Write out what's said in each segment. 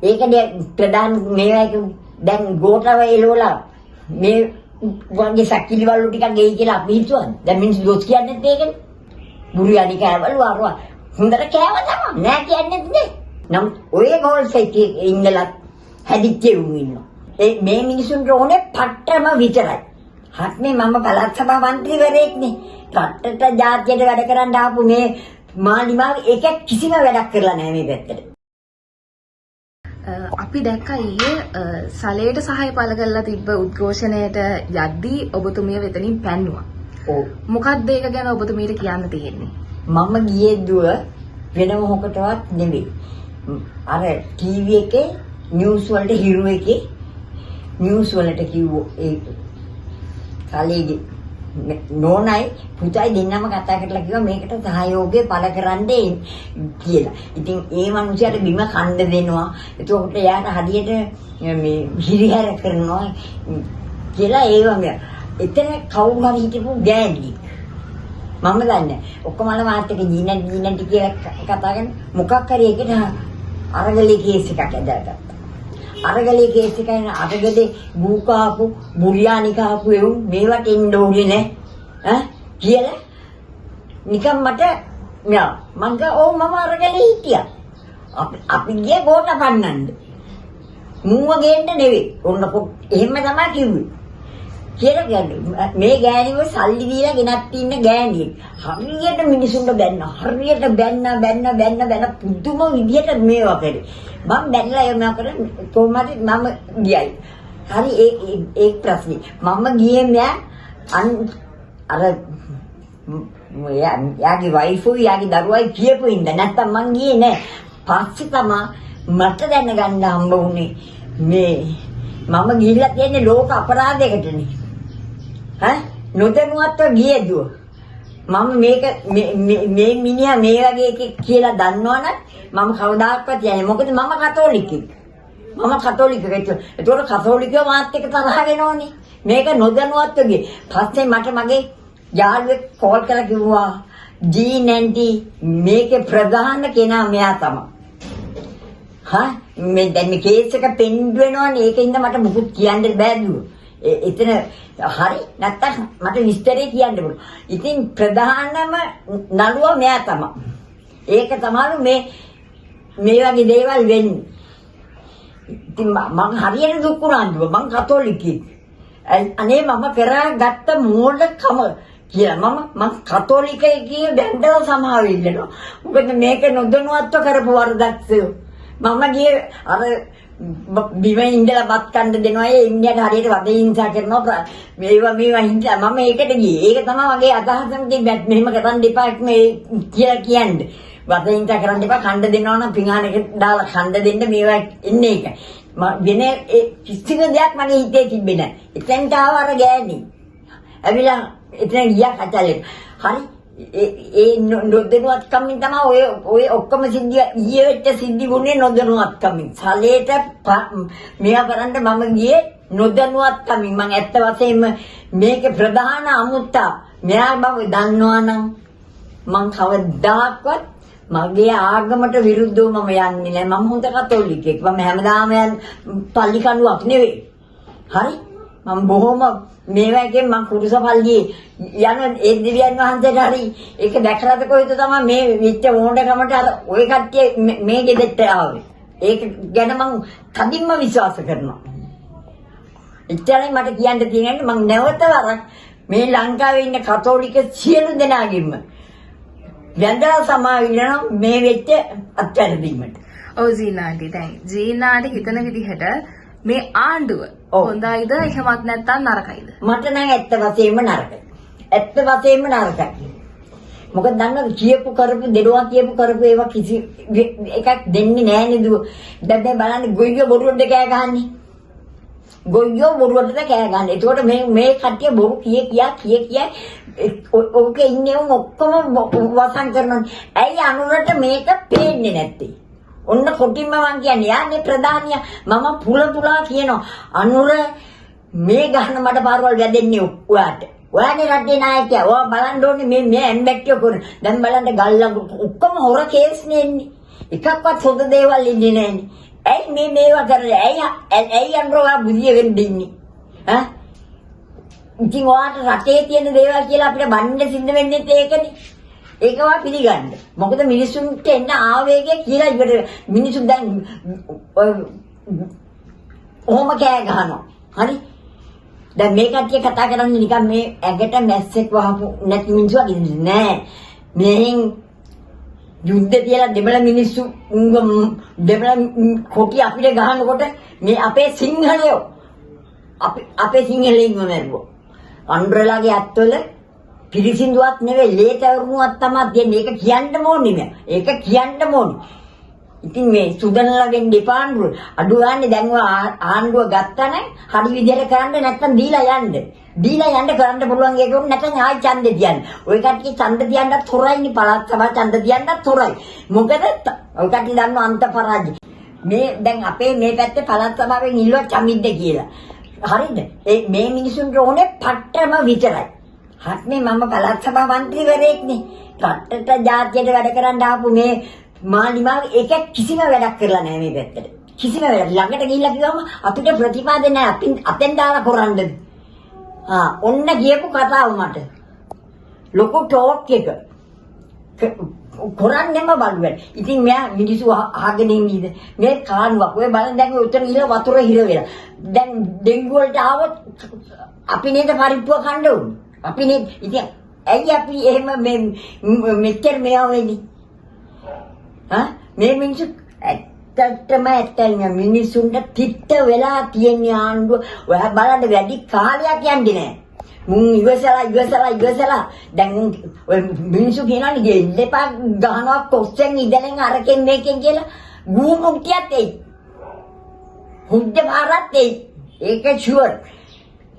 ඒකනේ ප්‍රධාන මේවා දැන් ගෝඨව එළවලා මේ වගේ සක්කිලි වල ටිකක් ගෙයි කියලා අපි හිතුවා. දැන් මිනිස්සු දොස් කියන්නේ ඒකනේ. බුරියානි කෑවලු අරවා හොඳට කෑව තමයි. නෑ කියන්නේ නේ. නම් ඔය ගෝල්ස් එකේ ඉන්නලා හැදිච්ච උන් ඉන්නවා. මේ මිනිසුන්ට ඕනේ පට්ටම විතරයි. හත්නේ මම පළාත් සභා මන්ත්‍රීවරයෙක් නේ. රටට ජාතියට වැඩ කරන්න ආපු මේ මාලිමාව එක කිසිම වැඩක් කරලා නැහැ මේ පැත්තට. අපි දැක්කා ඊයේ සලයට සහාය පළ කරලා තිබ්බ උද්ඝෝෂණයට යද්දී ඔබතුමිය වෙතනින් පැන්නුවා. ඔව්. මොකක්ද ඒක ගැන ඔබතුමීට කියන්න තියෙන්නේ? මම ගියේ දුව වෙන මොකටවත් නෙවෙයි. අර ටීවී එකේ නිවුස් වලට හිරු එකේ නිවුස් වලට කිව්වෝ ඒ කාලේගේ නෝනයි පුතයි දෙන්නම කතා කරලා කිව්වා මේකට සහයෝගය පළ කරන්න කියලා. ඉතින් ඒ මිනිහට බිම කන්න දෙනවා. එතකොට එයාට හදියට මේ හිරිහැර කරනවා කියලා ඒ වගේ. එතන කවුරු හරි හිටපු ගෑණි. මම දන්නේ. ඔක්කොම මාත් එක්ක ජීනට් කියලා කතා කරන මොකක් හරි එකට අරගලේ කේස් එකක් ඇදලා අරගලේ කේස් එකෙන් අරගලේ බූකාපු බුරියානි කාපු එවුන් මේවට එන්න ඕනේ නෑ ඈ කියලා නිකන් මට මං ගා මම අරගලේ හිටියා අපි ගියේ ගෝඨ පන්නන්න මූව ගේන්න නෙවෙයි ඔන්න එහෙම තමයි කිව්වේ කියලා කියන්නේ මේ ගෑණිව සල්ලි දීලා ගෙනත් ඉන්න ගෑණියෙක් හරියට මිනිසුන්ට බැන්න හරියට බැන්න පුදුම විදියට මේවා කරේ මම බැලලා එම කර කොහොමද මම ගියයි හරි ඒ ප්‍රශ්නේ මම ගියේ මෑ අර යාගේ වයිෆුයි යාගේ දරුවයි කියපු ඉඳ නැත්තම් මං ගියේ නෑ පස්සේ තමයි මට දැනගන්න හම්බ වුණේ මේ මම ගිහිල්ලා තියෙන්නේ ලෝක අපරාධයකටනේ ඈ නොදැනුවත්ව ගියේ දුව මම මේක මේ මිනිහා මේ වගේ එකක් කියලා දන්නවනම් මම කවදාකවත් යන්නේ මොකද මම කතෝලිකෙක් ඒතකොට කතෝලිකයෝ මාත් එක්ක තරහ වෙනෝනේ මේක නොදැනුවත්ව ගියේ පස්සේ මට මගේ යාළුවෙක් කෝල් කරලා කිව්වා G90 මේකේ ප්‍රධාන කෙනා මෙයා තමයි මේ දැන් මේ කේස් එක පෙන්ඩ් වෙනවනේ ඒකින්ද මට මුකුත් කියන්න බෑ දුව. එතන හරි නැත්තම් මට විස්තරේ කියන්න පුළුවන්. ඉතින් ප්‍රධානම නළුවා මෙයා තමයි. ඒක තමයි මේ වගේ දේවල් වෙන්නේ. ඉතින් මම හරියට දුක් වුණා දුව. මං කතෝලිකෙක්. අනේ මම කරාගත්ත මෝඩකම කියලා මම කතෝලිකයි කිය බැන්දව සමාව ඉල්ලනවා. මොකද මේක නොදැනුවත්ව කරපු වරදක් මම ගියේ අර බිම ඉඳලා බත් කන්න දෙනවා ඒ ඉන්නයට හරියට වදේ හිංසා කරනවා මේවා හිංසා මම ඒකට ගියේ ඒක තමයි මගේ අදහසම තිබ්බත් මෙහෙම කරන්න එපා මේ කියලා කියන්නේ වදේ හිංසා කරන්න එපා කන්න දෙනවා නම් පිඟානකට දාලා කන්න දෙන්න මේවා ඉන්නේ ඒක වෙන කිසිම දෙයක් මගේ හිතේ තිබ්බේ නැහැ එතෙන්ට ආව අර ගෑණි ඇවිල්ලා එතන ගියා කචලේ හරි ඒ නොදැනුවත්කමින් තමයි ඔය ඔක්කොම සිද්ධිය ඊයේ වෙච්ච සිද්ධි වුණේ නොදැනුවත්කමින්. සලේට මෙයා කරන්න මම ගියේ නොදැනුවත්කමින්. මම ඇත්ත වශයෙන්ම මේකේ ප්‍රධාන අමුත්තා මෙයා බව දන්නවනම් මං කවදාකවත් මගේ ආගමට විරුද්ධව මම යන්නේ නැහැ. මම හොඳ කතෝලිකෙක්. මම හැමදාම පල්ලි කණුවක් නෙවෙයි. හරි? මම බොහොම මේවාගෙන් මම කුරුසපල්ලියේ යන ඒ දෙවියන් වහන්සේට හරි ඒක දැකලාද කොහෙද තමයි මේ විච්ච මොණ්ඩකමට අර ওই කට්ටිය මේ ගෙදෙට්ට ආවේ. ඒක ගැන මම කදින්ම විශ්වාස කරනවා. එච්චරයි මට කියන්න තියෙන්නේ මම නැවත වරක් මේ ලංකාවේ ඉන්න කතෝලික සියලු දෙනාගෙම වැඳලා සමාවිල්ලන මේ වෙච්ච අත්හැරදීමට. ඔව් ජීනාටි දැන් ජීනාටි හිතන විදිහට මේ ආණ්ඩුව හොඳයිද එහෙමත් නැත්නම් නරකයිද? මට නම් ඇත්ත වශයෙන්ම නරකයි. ඇත්ත වශයෙන්ම නරකයි. මොකද දන්නවද කියපු කරපු දෙනවා කියපු කරපු ඒවා කිසි එකක් දෙන්නේ නැහැ නේද? දැන් බලන්න ගොයියෝ බොරුවට කෑ ගහන්නේ. ගොයියෝ බොරුවට කෑ ගහන්නේ. ඒකට මේ කට්ටිය බොරු කිය ඔකේ ඉන්නේ ඔක්කොම වසන් කරනවා. ඇයි අනුරට මේක පේන්නේ නැත්තේ? ඔන්න කොටින්ම මං කියන්නේ යානේ ප්‍රධානියා මම පුලා කියනවා අනුර මේ ගහන මඩ පාරවල් වැදෙන්නේ ඔයාට. ඔයානේ රටේ නායකයා. ඔයා බලන්න ඕනේ මේ ඇම්බැක්ටියෝ කරන. දැන් බලන්න ගල්ලඟ ඔක්කොම හොර කේස් නේ එන්නේ. එකක්වත් හොඳ දේවල් ඉන්නේ නැන්නේ. ඇයි මේ මේවා කරන්නේ? ඇයි අන්රෝවා බුදිය වෙන්න ඉන්නේ? ඈ? ඉතින් ඔයාට රටේ තියෙන දේවල් කියලා අපිට බන්න සිද්ධ වෙන්නේ ඒකනේ. ඒකවා පිළිගන්න. මොකද මිනිසුන්ට එන්න ආවේගය කියලා ඉවර මිනිසුන් දැන් ඔහොම කෑ ගහනවා. හරි? දැන් මේ කට්ටිය කතා කරන්නේ නිකන් මේ ඇඟට මැස්සෙක් වහපු නැති මිනිස්සු වගේ නෑ. මෙහෙන් යුද්ධ තියලා දෙබල මිනිස්සු දෙබල කොටි අපිට ගහනකොට මේ අපේ සිංහලයෝ අපේ සිංහලෙන්ම මැරුවා. අන්ඩ්‍රලාගේ අත්වල පිරිසිදුවත් නෙවෙයි ලේතරුණුවක් තමයි දෙන්නේ. ඒක කියන්න ඕනේ නෑ. ඒක කියන්න ඕනේ. ඉතින් මේ සුදනලගෙන් දෙපාණ්ඩුව අඩු ගානේ දැන් ආණ්ඩුව ගත්තා නම් හරි විදිහට කරන්න නැත්තම් දීලා යන්න. දීලා යන්න කරන්න පුළුවන් ඒක උන් නැත්නම් ආයි ඡන්දෙ තියන්න. ඔය කට්ටිය ඡන්ද තියන්නත් හොරයිනේ පළාත් සභා ඡන්ද තියන්නත් හොරයි. මොකද ඔය කට්ටිය දන්නව අන්ත පරාජය. මේ දැන් අපේ මේ පැත්තේ පළාත් සභාවෙන් ඉල්ලුවා චමිද්ද කියලා. හරිද? මේ මිනිසුන්ට ඕනේ පට්ටම විතරයි. හත්නේ මම පළාත් සභා මන්ත්‍රීවරයෙක්නේ. රටට ජාතියට වැඩ කරන්න ආපු මේ මාලිමාව ඒක කිසිම වැඩක් කරලා නැහැ මේ පැත්තට. කිසිම වැඩක්. ළඟට ගිහිල්ලා කිව්වම අපිට ප්‍රතිපාදනය නැහැ. අපි අතෙන් දාලා කරන්නද? ඔන්න කියපු කතාව මට. ලොකු ටෝක් එක. කරන්නේම බලුවල. ඉතින් මෙයා මිනිස්සු අහගෙන ඉන්නේද? මේ කානුවක්. ඔය බලන්න දැන් උතර ගිහලා වතුර හිර වෙලා. දැන් ඩෙන්ගු වලට ආවොත් අපි නේද පරිප්පුව කන්න ඕනේ. අපි නේද. ඉතින් ඇයි අපි එහෙම මෙච්චර මේවා වෙන්නේ? මේ මිනිස්සු ඇත්තටම මිනිසුන්ට තිත්ත වෙලා තියෙන ආණ්ඩුව ඔයා බලන්න වැඩි කාලයක් යන්නේ නැහැ. මුන් ඉවසලා දැන් ඔය මිනිස්සු කියනවානේ ගෙල්ලපා ගහනවා කොස්සෙන් ඉඳලෙන් අරකින් මේකෙන් කියලා ගුමුක්තියත් එයි. හුද්ද පාරත් එයි. ඒක ෂුවර්.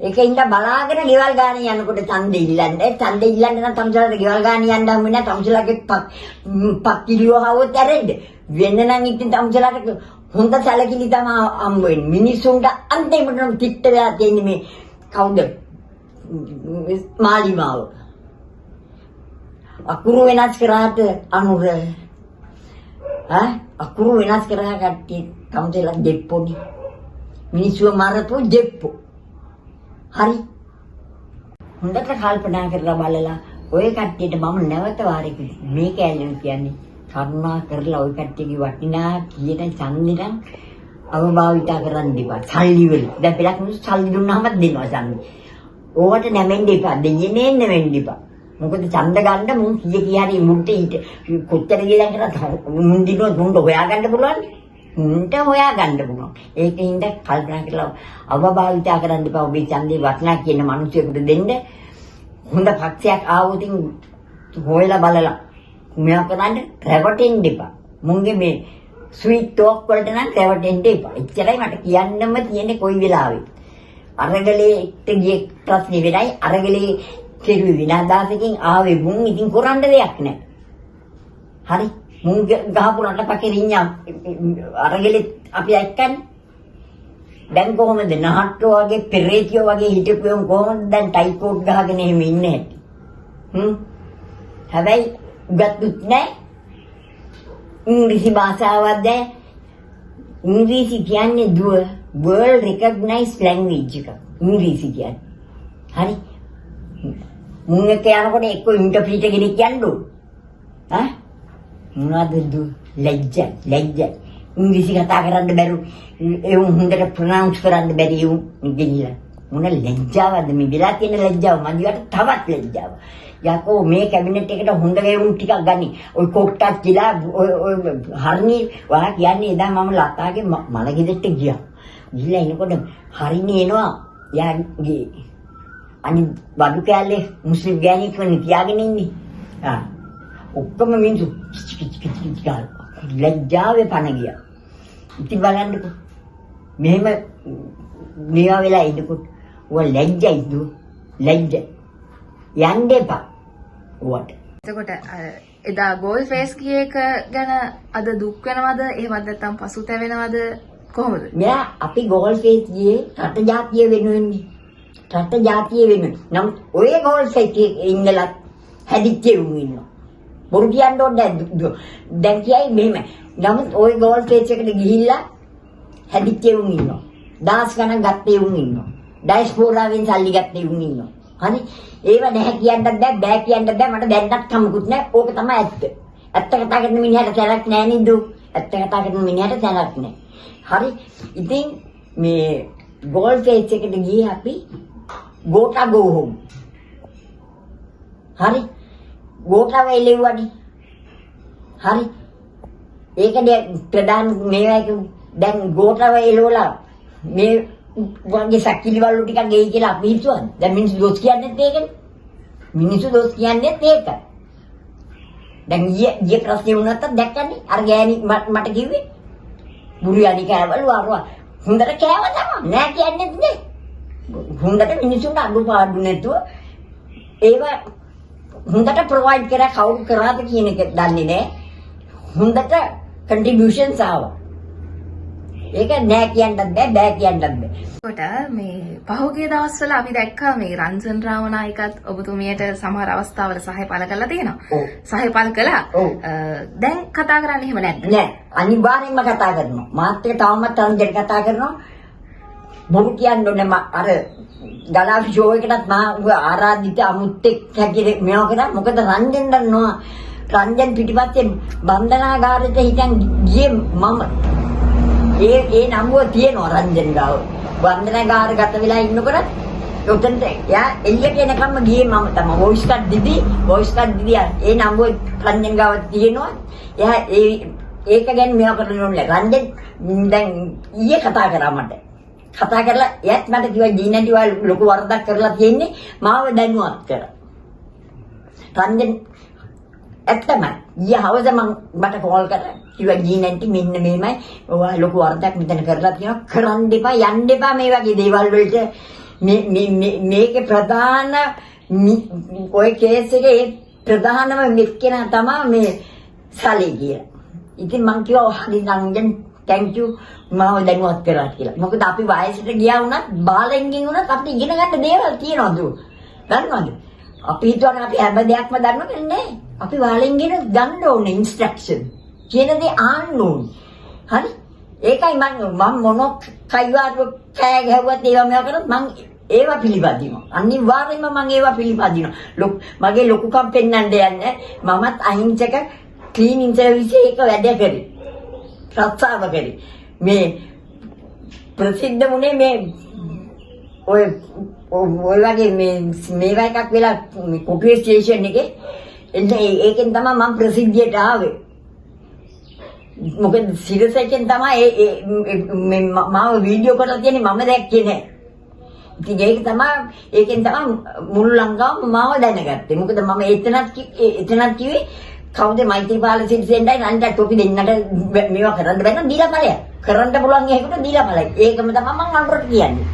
ඒක ඉඳ බලාගෙන ගෙවල් ගාන යනකොට ඡන්දෙ ඉල්ලන්න. ඡන්දෙ ඉල්ලන්න නම් තමුසලාට ගෙවල් ගාන යන්න හම්බ වෙන්නේ නැහැ. තමුසලාගේ පක් කිලෝ හවුවත් ඇරෙන්න. වෙන්න නම් ඉතින් තමුසලාට හොඳ සැලකිලි තමයි හම්බ වෙන්නේ. මිනිසුන්ට අන්තිමටම තිත්ත වෙලා තියෙන්නේ මේ කවුද? මාලිමාව. අකුරු වෙනස් කරාට අනුර. අකුරු වෙනස් කරා කට්ටිය තමුසලා දෙප්පොනි. මිනිස්සු මරපු දෙප්පෝ. හරි. හොඳට කල්පනා කරලා බලලා ඔය කට්ටියට මම නැවත වාරයක් මේ කැලේ කියන්නේ කරුණා කරලා ඔය කට්ටියගේ වටිනා කියන ඡන්දෙන් අවභාවිත කරන්න දෙපා. සල්ලි වල. දැන් පෙරක් මිනිස්සු සල්ලි දුන්නාම දෙනවා ඡන්දෙ. ඕවට නැමෙන්න එපා. දෙන්නේ නැමෙන්න එපා. මොකද ඡන්ද ගන්න මුන් කීය මුන්ට ඊට කොච්චර ගියලා කරා මුන් දිනුව මුන්ට හොයාගන්න පුළුවන්. මුන්ට හොයාගන්න පුළුවන්. ඒකින්ද කල්පනා කරලා අවභාවිත කරන්න එපා. ඔබේ ඡන්දේ වටිනා කියන මිනිස්සුන්ට දෙන්න. හොඳ පක්ෂයක් ආවොත් හොයලා බලලා මෙයා කරන්නේ රැවටෙන්න එපා. මුන්ගේ මේ ස්වීට් ටෝක් වලට නම් රැවටෙන්න එපා. එච්චරයි මට කියන්නම තියෙන්නේ කොයි වෙලාවෙ. අරගලේට ගිය ප්‍රශ්නේ වෙනයි අරගලේ කෙරුවේ විනාදාසකින් ආවේ මුන් ඉතින් කරන්න දෙයක් නැහැ. හරි මුන් ගහපු රටපකේ රින්ඥා අරගලේ අපි එක්කන්නේ. දැන් කොහොමද නහට්ටෝ වගේ පෙරේතියෝ වගේ හිටපුවම කොහොමද දැන් ටයිකෝට් ගහගෙන එහෙම ඉන්නේ හැටි? හැබැයි උගත්ුත් නැහැ. ඉංග්‍රීසි භාෂාවක් දැන් ඉංග්‍රීසි කියන්නේ දුව world recognized language එක. ඉංග්‍රීසි කියන්නේ. හරි. මුන් එක යනකොට එක්ක ඉන්ටර්ප්‍රීටර් කෙනෙක් යන්න ඕන. මොනවද දුව ලැජ්ජ. ඉංග්‍රීසි කතා කරන්න බැරු ඒ හොඳට ප්‍රොනවුන්ස් කරන්න බැරි උන් ඉගෙනලා මොන ලැජ්ජාවක්ද මේ වෙලා තියෙන ලැජ්ජාව මදිවට තවත් ලැජ්ජාව යකෝ මේ කැබිනට් එකට හොඳ වේවුන් ටිකක් ගනි ඔය කොක්ටක් කියලා ඔය හරිනේ ඔයා කියන්නේ එදා මම ලතාගේ මල ගෙදරට ගිහිල්ලා එනකොට හරිනේ එනවා යාගේ අනිත් බඩු කෑල්ලේ මුස්ලිම් ගෑණියෙක් වෙන තියාගෙන ඉන්නේ ඔක්කොම මිනිස්සු කිච් ලැජ්ජාවේ පණ ගියා. ඉතින් බලන්නකෝ මෙහෙම මේවා වෙලා ඉන්නකොට ඔය ලැජ්ජයි දු ලැජ්ජ යන්න එපා ඔවට. එතකොට එදා ගෝල් ෆේස් කිය එක ගැන අද දුක් වෙනවද එහෙමත් නැත්නම් පසුතැවෙනවද කොහොමද? මෙයා අපි ගෝල් ෆේස් ගියේ රට ජාතිය වෙනුවෙන්නේ. රට ජාතිය වෙනුවෙන්. නම් ඔය ගෝල් ෆේස් ඉන්නලත් හැදිච්ච උන් ඉන්නවා. බොරු කියන්න ඕනේ දැන් කියයි මෙහෙම. නමුත් ওই ගෝල් ෆේස් එකට ගිහිල්ලා හැදිච්ච උන් ඉන්නවා. දහස් ගණන් ගත්තේ උන් ඉන්නවා. ඩයස්පෝරාවෙන් සල්ලි ගත්තේ උන් ඉන්නවා. හරි? ඒව නැහැ කියන්නත් බෑ කියන්නත් බෑ මට දැන්නත් කමකුත් නැහැ. ඕක තමයි ඇත්ත. ඇත්ත කතා කරන මිනිහට තැනක් නැහැ නේද? ඇත්ත කතා කරන මිනිහට තැනක් නැහැ. හරි? ඉතින් මේ ගෝල් ෆේස් එකට ගියේ අපි ගෝටා ගෝ හෝම්. හරි? ගෝටා වෙලෙව්වනේ. හරි? ඒකනේ ප්‍රධාන මේක දැන් ගෝටා වෙලවලා මේ වගේ සැකිලි වලු ටිකක් ගෙයි කියලා අපි හිතුවා. දැන් මිනිස්සු දොස් කියන්නේ ඒකනේ. මිනිස්සු දොස් කියන්නේ ඒක. දැන් ඊයේ ප්‍රශ්නේ වුණාත් දැක්කනේ. අර ගෑණි මට කිව්වේ. බුරියානි කෑවලු අරවා. හොඳට කෑවා තමයි. නෑ කියන්නේ නේ. හොඳට මිනිස්සුන්ට අඩුපාඩු නැතුව ඒව හොඳට ප්‍රොවයිඩ් කරා කවුරු කරාද කියන එක දන්නේ නෑ. හොඳට කන්ට්‍රිබියුෂන්ස් ආවා. ඒක නෑ කියන්නත් බෑ කියන්නත් බෑ. කොට මේ පහුගිය දවස්වල අපි දැක්කා මේ රංජන් රාමනායකත් ඔබතුමියට සමහර අවස්ථාවල සහාය පළ කරලා තියෙනවා. ඔව්. සහාය පළ කළා. ඔව්. දැන් කතා කරන්නේ එහෙම නැද්ද? නෑ අනිවාර්යෙන්ම කතා කරනවා. මාත් එක්ක තවමත් රංජන් කතා කරනවා. මොකද කියන්නේ අර ගලාපි ෂෝ එකටත් මා ආරාධිත අමුත්තෙක් හැටියට මේවා කරා. මොකද රංජන් දන්නවා රංජන් පිටිපස්සේ බන්ධනාගාරයට හිටන් ගියේ මම. ඒ නම්බුව තියෙනවා රංජන් ගාව. වන්දනාගාර ගත වෙලා ඉන්නකොට උතන්ට යා එළියට එනකම්ම ගියේ මම තමයි. වොයිස් කට් දිදී ඒ නම්බුව රංජන් ගාව තියෙනවා. එයා ඒක ගැන මේවා කරන්න ඕනේ. රංජන් දැන් ඊයේ කතා කරා මට. කතා කරලා එයාත් මට කිව්වා ජීනටි වල ලොකු වරදක් කරලා තියෙන්නේ මාව දැනුවත් කරා. රංජන් ඇත්තම ඊයේ හවස මට කෝල් කරා. කිව්වා ජීනන්ටි මෙන්න මේමයි ඔයා ලොකු වරදක් මෙතන කරලා තියෙනවා කරන්න එපා යන්න එපා මේ වගේ දේවල් වලට මේකේ ප්‍රධාන ඔය කේස් එකේ ප්‍රධානම මෙක්කෙනා තමයි මේ සලේ කියලා. ඉතින් මං කිව්වා හරි රංජන් thank you මාව දැනුවත් කරා කියලා. මොකද අපි වයසට ගියා වුණත් බාලෙන්ගෙන් වුණත් අපිට ඉගෙන ගන්න දේවල් තියෙනවා දුව. දන්නවද? අපි හිතුවා අපි හැම දෙයක්ම දන්නවද නැහැ. අපි බාලෙන්ගෙන් ගන්න ඕනේ ඉන්ස්ට්‍රක්ෂන්. කියන දේ ආන්න ඕනේ. හරි? ඒකයි මම මොනක් කයිවාරු කෑ ගැහුවත් ඒවා මේවා කරත් මං ඒවා පිළිපදිනවා. අනිවාර්යයෙන්ම මං ඒවා පිළිපදිනවා. මගේ ලොකුකම් පෙන්වන්න යන්නේ මමත් අහිංසක ක්ලීනින් සර්විස් එක වැඩ කරේ. රස්සාව කරේ. මේ ප්‍රසිද්ධ මුනේ මේ ඔය වගේ මේවා එකක් වෙලා කොපිය ස්ටේෂන් එකේ ඒකෙන් තමයි මම ප්‍රසිද්ධියට ආවේ. මොකද සිරස එකෙන් තමයි මාව වීඩියෝ කරලා තියෙන්නේ මම දැක්කේ නෑ. ඉතින් ඒකෙන් තමයි මුළු ලංකාවම මාව දැනගත්තේ. මොකද මම එතනත් කිව්වේ කවුද මෛත්‍රීපාල සිරිසෙන්ඩයි රන්ට ටොපි දෙන්නට මේවා කරන්න බැන්න දීලා ඵලයක්. කරන්න පුළුවන් එකකට දීලා ඵලයක්. ඒකම තමයි මම අනුරට කියන්නේ.